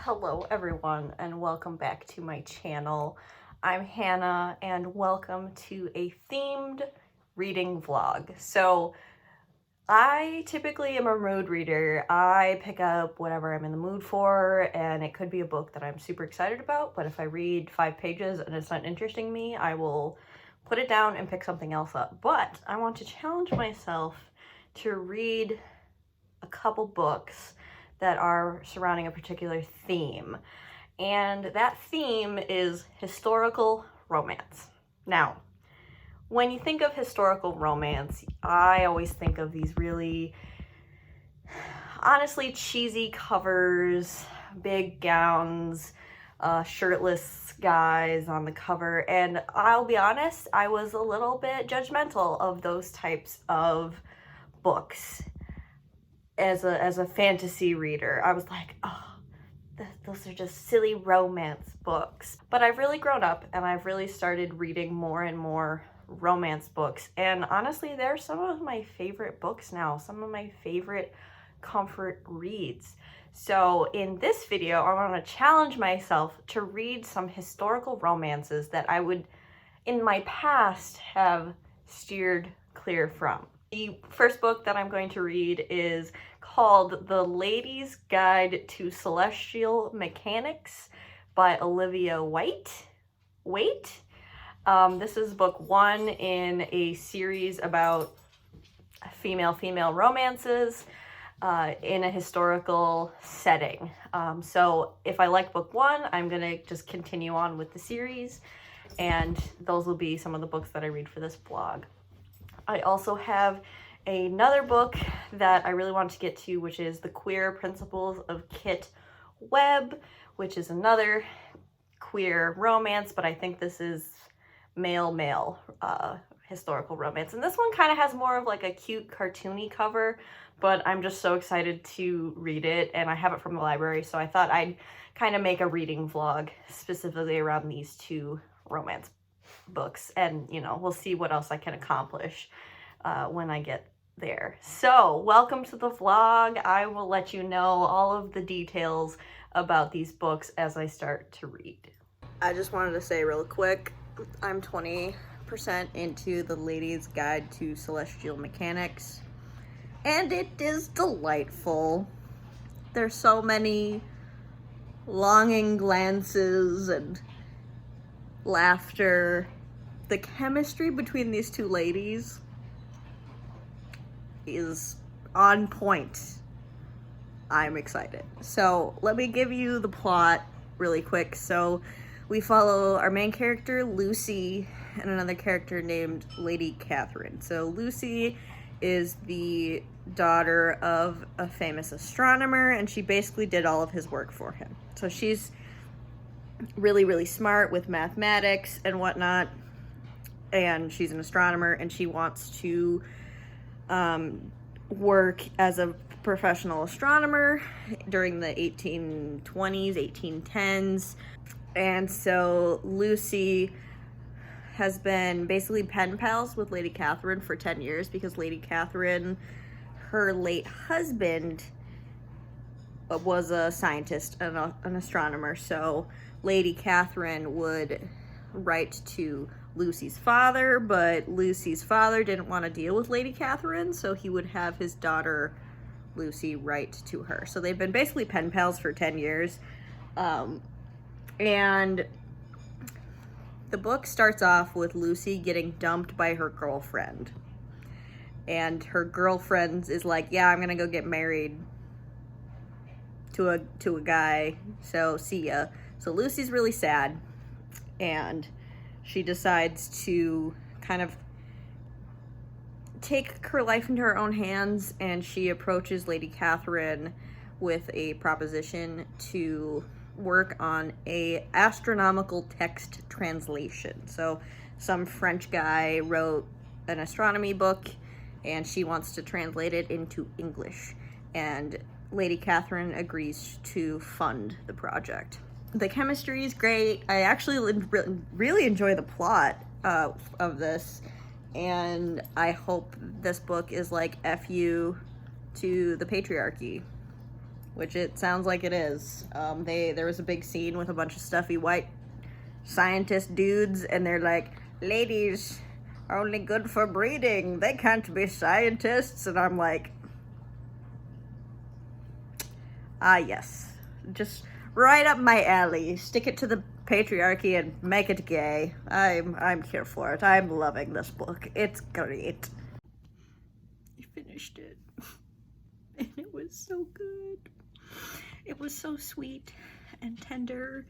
Hello everyone and welcome back to my channel. I'm Hannah and welcome to a themed reading vlog. So I typically am a mood reader. I pick up whatever I'm in the mood for, and it could be a book that I'm super excited about, but if I read 5 pages and it's not interesting me, I will put it down and pick something else up. But I want to challenge myself to read a couple books that are surrounding a particular theme. And that theme is historical romance. Now, when you think of historical romance, I always think of these really, honestly, cheesy covers, big gowns, shirtless guys on the cover, and I'll be honest, I was a little bit judgmental of those types of books. As a fantasy reader, I was like, oh, those are just silly romance books. But I've really grown up and I've really started reading more and more romance books. And honestly, they're some of my favorite books now, some of my favorite comfort reads. So in this video, I want to challenge myself to read some historical romances that I would, in my past, have steered clear from. The first book that I'm going to read is called The Lady's Guide to Celestial Mechanics by Olivia White. This is book 1 in a series about female romances in a historical setting. So if I like book 1, I'm gonna just continue on with the series, and those will be some of the books that I read for this vlog. I also have another book that I really want to get to, which is The Queer Principles of Kit Webb, which is another queer romance, but I think this is male historical romance. And this one kind of has more of like a cute cartoony cover, but I'm just so excited to read it, and I have it from the library, so I thought I'd kind of make a reading vlog specifically around these two romance books, and you know, we'll see what else I can accomplish when I get there. So welcome to the vlog. I will let you know all of the details about these books as I start to read. I just wanted to say real quick, I'm 20% into The Lady's Guide to Celestial Mechanics, and it is delightful. There's so many longing glances and laughter. The chemistry between these two ladies is on point. I'm excited. So let me give you the plot really quick. So we follow our main character, Lucy, and another character named Lady Catherine. So Lucy is the daughter of a famous astronomer, and she basically did all of his work for him. So she's really smart with mathematics and whatnot, and she's an astronomer, and she wants to work as a professional astronomer during the 1820s, 1810s. And so Lucy has been basically pen pals with Lady Catherine for 10 years because Lady Catherine, her late husband, was a scientist and an astronomer. So Lady Catherine would write to Lucy's father, but Lucy's father didn't want to deal with Lady Catherine, so he would have his daughter Lucy write to her. So they've been basically pen pals for 10 years. And the book starts off with Lucy getting dumped by her girlfriend. And her girlfriend is like, yeah, I'm gonna go get married to a guy, so see ya. So Lucy's really sad, and she decides to kind of take her life into her own hands, and she approaches Lady Catherine with a proposition to work on a astronomical text translation. So some French guy wrote an astronomy book, and she wants to translate it into English, and Lady Catherine agrees to fund the project. The chemistry is great. I actually really enjoy the plot of this, and I hope this book is like F you to the patriarchy, which it sounds like it is. There was a big scene with a bunch of stuffy white scientist dudes, and they're like, ladies are only good for breeding. They can't be scientists. And I'm like, ah, yes. Just right up my alley. Stick it to the patriarchy and make it gay. I'm here for it. I'm loving this book. It's great. I finished it. And it was so good. It was so sweet and tender.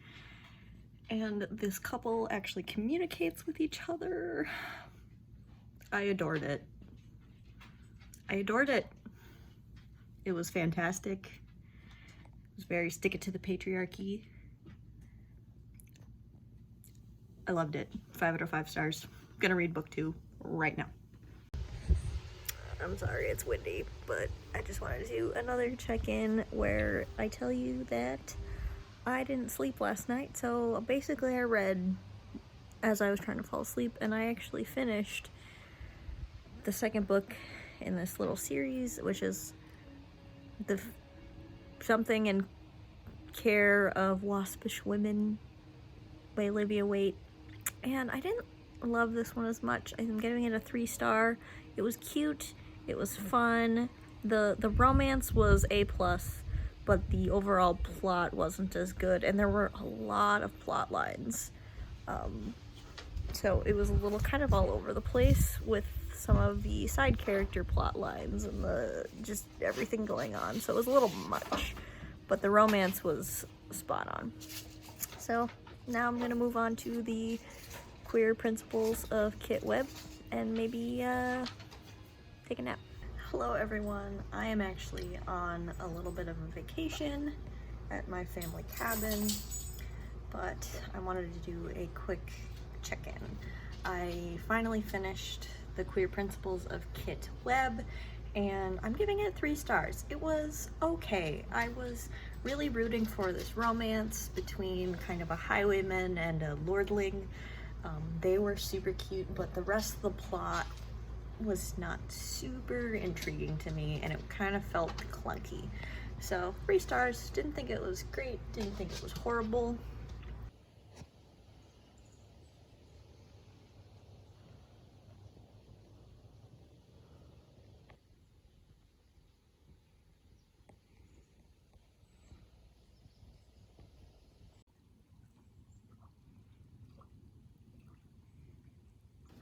And this couple actually communicates with each other. I adored it. I adored it. It was fantastic. It was very stick it to the patriarchy. I loved it. 5 out of 5 stars. I'm gonna read book 2 right now. I'm sorry it's windy, but I just wanted to do another check-in where I tell you that I didn't sleep last night, so basically I read as I was trying to fall asleep, and I actually finished the second book in this little series, which is the Something in Care of Waspish Women by Olivia Waite, and I didn't love this one as much. I'm giving it a 3-star. It was cute, it was fun, the romance was A+, but the overall plot wasn't as good, and there were a lot of plot lines. So it was a little kind of all over the place with some of the side character plot lines and just everything going on. So it was a little much, but the romance was spot on. So now I'm gonna move on to the queer principles of Kit Webb and maybe take a nap. Hello everyone, I am actually on a little bit of a vacation at my family cabin, but I wanted to do a quick check-in. I finally finished The Queer Principles of Kit Webb, and I'm giving it 3 stars. It was okay. I was really rooting for this romance between kind of a highwayman and a lordling. They were super cute, but the rest of the plot was not super intriguing to me, and it kind of felt clunky. So 3 stars. Didn't think it was great, didn't think it was horrible.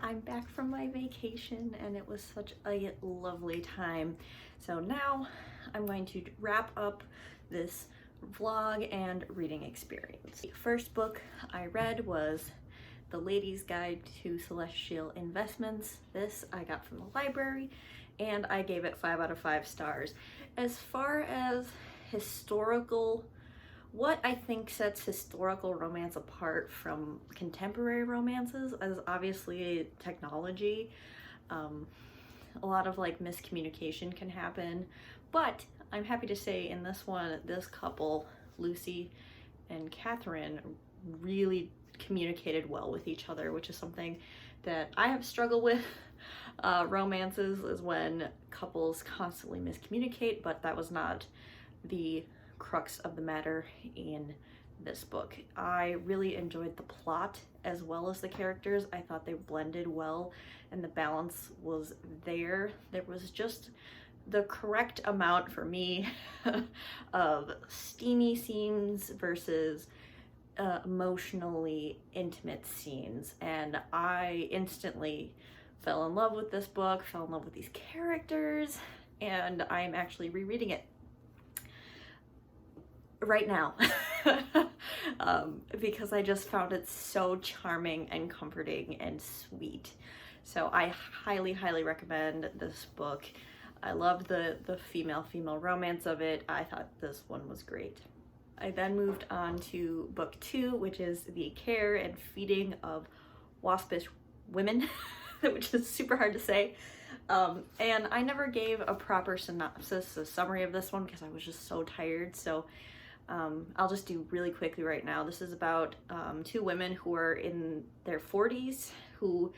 I'm back from my vacation, and it was such a lovely time. So now I'm going to wrap up this vlog and reading experience. The first book I read was The Lady's Guide to Celestial Investments. This I got from the library, and I gave it 5 out of 5 stars. As far as what I think sets historical romance apart from contemporary romances is obviously technology. A lot of like miscommunication can happen, but I'm happy to say in this one, this couple, Lucy and Catherine, really communicated well with each other, which is something that I have struggled with. Romances is when couples constantly miscommunicate, but that was not the crux of the matter in this book. I really enjoyed the plot as well as the characters. I thought they blended well and the balance was there. There was just the correct amount for me of steamy scenes versus emotionally intimate scenes, and I instantly fell in love with this book, fell in love with these characters, and I'm actually rereading it right now because I just found it so charming and comforting and sweet. So I highly recommend this book. I loved the female romance of it. I thought this one was great. I then moved on to book 2, which is The Care and Feeding of Waspish Women, which is super hard to say. And I never gave a proper synopsis, a summary of this one, because I was just so tired. So I'll just do really quickly right now. This is about 2 women who are in their 40s who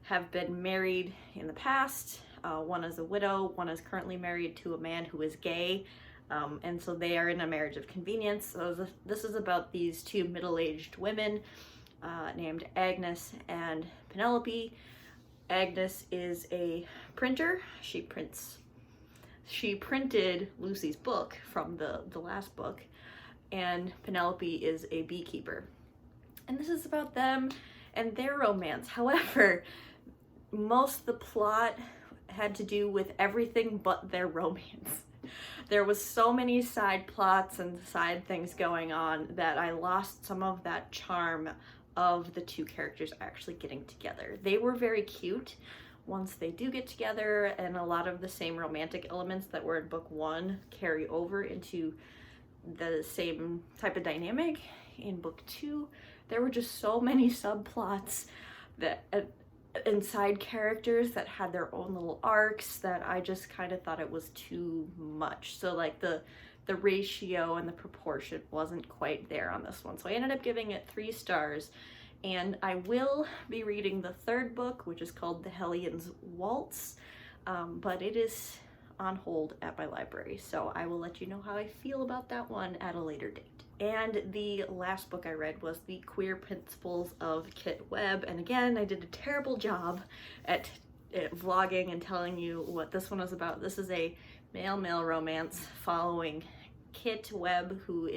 have been married in the past. One is a widow, one is currently married to a man who is gay. And so they are in a marriage of convenience. So this is about these two middle-aged women named Agnes and Penelope. Agnes is a printer. She printed Lucy's book from the last book, and Penelope is a beekeeper. And this is about them and their romance. However, most of the plot had to do with everything but their romance. There was so many side plots and side things going on that I lost some of that charm of the two characters actually getting together. They were very cute once they do get together, and a lot of the same romantic elements that were in book one carry over into the same type of dynamic in book two. There were just so many subplots that and side characters that had their own little arcs that I just kind of thought it was too much. So like the ratio and the proportion wasn't quite there on this one. So I ended up giving it 3 stars, and I will be reading the third book, which is called The Hellions Waltz, but it is on hold at my library. So I will let you know how I feel about that one at a later date. And the last book I read was The Queer Principles of Kit Webb. And again, I did a terrible job at vlogging and telling you what this one was about. This is a male-male romance following Kit Webb, who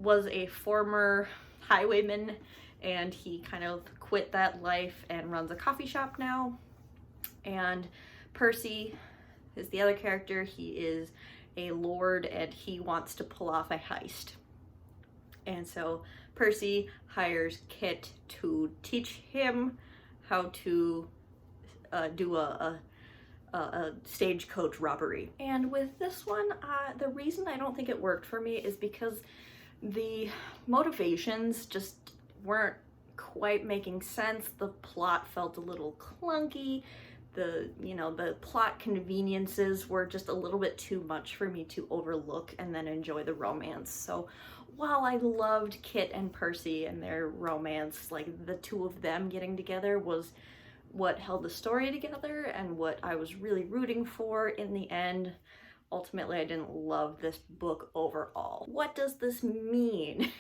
was a former highwayman, and he kind of quit that life and runs a coffee shop now. And Percy is the other character. He is a lord and he wants to pull off a heist. And so Percy hires Kit to teach him how to do a stagecoach robbery. And with this one, the reason I don't think it worked for me is because the motivations just weren't quite making sense. The plot felt a little clunky. The plot conveniences were just a little bit too much for me to overlook and then enjoy the romance. So while I loved Kit and Percy and their romance, like the two of them getting together was what held the story together and what I was really rooting for in the end. Ultimately, I didn't love this book overall. What does this mean?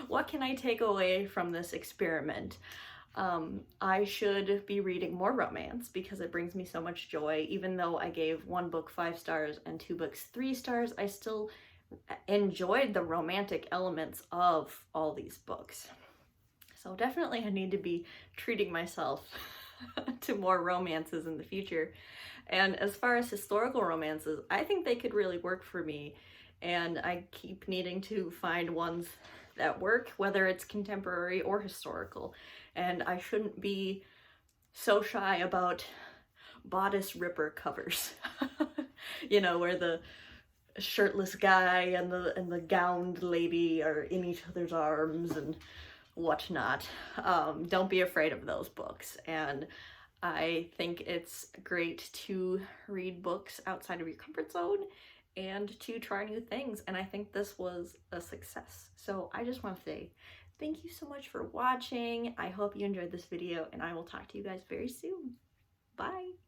What can I take away from this experiment? I should be reading more romance because it brings me so much joy. Even though I gave 1 book 5 stars and 2 books 3 stars, I still enjoyed the romantic elements of all these books. So definitely I need to be treating myself to more romances in the future. And as far as historical romances, I think they could really work for me. And I keep needing to find ones that work, whether it's contemporary or historical. And I shouldn't be so shy about bodice ripper covers. You know, where the shirtless guy and the gowned lady are in each other's arms and whatnot. Don't be afraid of those books. And I think it's great to read books outside of your comfort zone and to try new things. And I think this was a success. So I just want to say thank you so much for watching. I hope you enjoyed this video, and I will talk to you guys very soon. Bye.